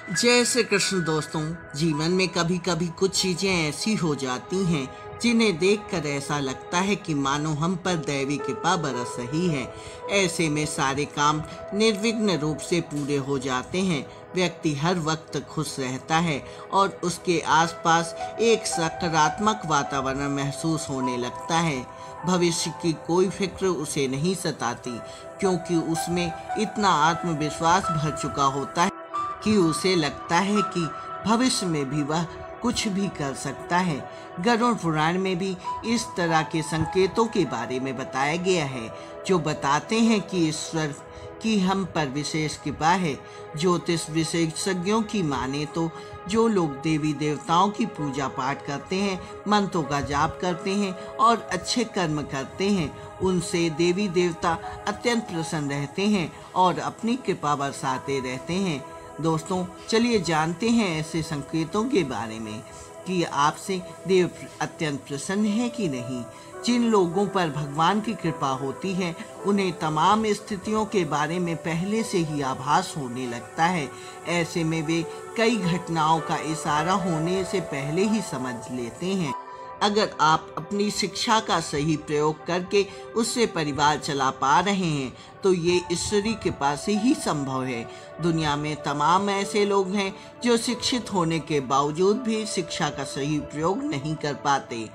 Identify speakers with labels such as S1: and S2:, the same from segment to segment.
S1: जय श्री कृष्ण दोस्तों। जीवन में कभी कभी कुछ चीजें ऐसी हो जाती हैं जिन्हें देखकर ऐसा लगता है कि मानो हम पर दैवी कृपा बरस रही है। ऐसे में सारे काम निर्विघ्न रूप से पूरे हो जाते हैं। व्यक्ति हर वक्त खुश रहता है और उसके आसपास एक सकारात्मक वातावरण महसूस होने लगता है। भविष्य की कोई फिक्र उसे नहीं सताती, क्योंकि उसमें इतना आत्मविश्वास भर चुका होता है कि उसे लगता है कि भविष्य में भी वह कुछ भी कर सकता है। गरुड़ पुराण में भी इस तरह के संकेतों के बारे में बताया गया है, जो बताते हैं कि ईश्वर की हम पर विशेष कृपा है। ज्योतिष विशेषज्ञों की माने तो जो लोग देवी देवताओं की पूजा पाठ करते हैं, मंत्रों का जाप करते हैं और अच्छे कर्म करते हैं, उनसे देवी देवता अत्यंत प्रसन्न रहते हैं और अपनी कृपा बरसाते रहते हैं। दोस्तों, चलिए जानते हैं ऐसे संकेतों के बारे में कि आपसे देव अत्यंत प्रसन्न है कि नहीं। जिन लोगों पर भगवान की कृपा होती है, उन्हें तमाम स्थितियों के बारे में पहले से ही आभास होने लगता है। ऐसे में वे कई घटनाओं का इशारा होने से पहले ही समझ लेते हैं। अगर आप अपनी शिक्षा का सही प्रयोग करके उससे परिवार चला पा रहे हैं, तो ये ईश्वरीय कृपा से ही संभव है। दुनिया में तमाम ऐसे लोग हैं जो शिक्षित होने के बावजूद भी शिक्षा का सही प्रयोग नहीं कर पाते।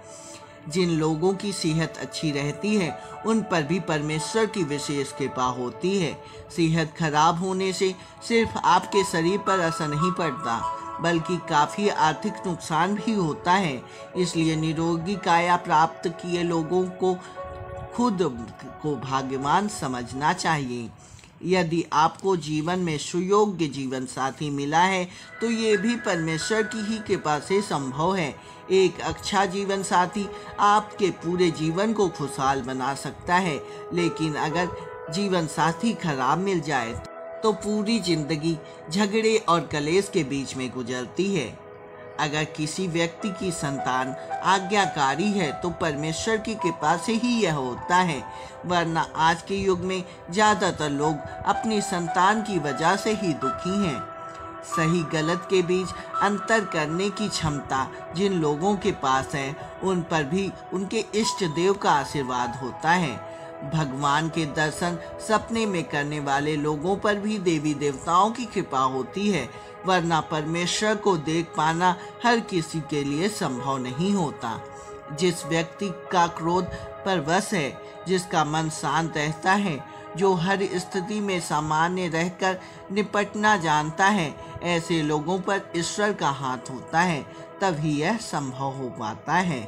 S1: जिन लोगों की सेहत अच्छी रहती है, उन पर भी परमेश्वर की विशेष कृपा होती है। सेहत खराब होने से सिर्फ आपके शरीर पर असर नहीं पड़ता, बल्कि काफ़ी आर्थिक नुकसान भी होता है। इसलिए निरोगी काया प्राप्त किए लोगों को खुद को भाग्यवान समझना चाहिए। यदि आपको जीवन में सुयोग्य जीवन साथी मिला है, तो ये भी परमेश्वर की ही कृपा से संभव है। एक अच्छा जीवन साथी आपके पूरे जीवन को खुशहाल बना सकता है, लेकिन अगर जीवन साथी खराब मिल जाए तो पूरी जिंदगी झगड़े और कलेश के बीच में गुजरती है। अगर किसी व्यक्ति की संतान आज्ञाकारी है, तो परमेश्वर की कृपा से ही यह होता है, वरना आज के युग में ज़्यादातर लोग अपनी संतान की वजह से ही दुखी हैं। सही गलत के बीच अंतर करने की क्षमता जिन लोगों के पास है, उन पर भी उनके इष्ट देव का आशीर्वाद होता है। भगवान के दर्शन सपने में करने वाले लोगों पर भी देवी देवताओं की कृपा होती है, वरना परमेश्वर को देख पाना हर किसी के लिए संभव नहीं होता। जिस व्यक्ति का क्रोध पर वश है, जिसका मन शांत रहता है, जो हर स्थिति में सामान्य रहकर निपटना जानता है, ऐसे लोगों पर ईश्वर का हाथ होता है, तभी यह संभव हो पाता है।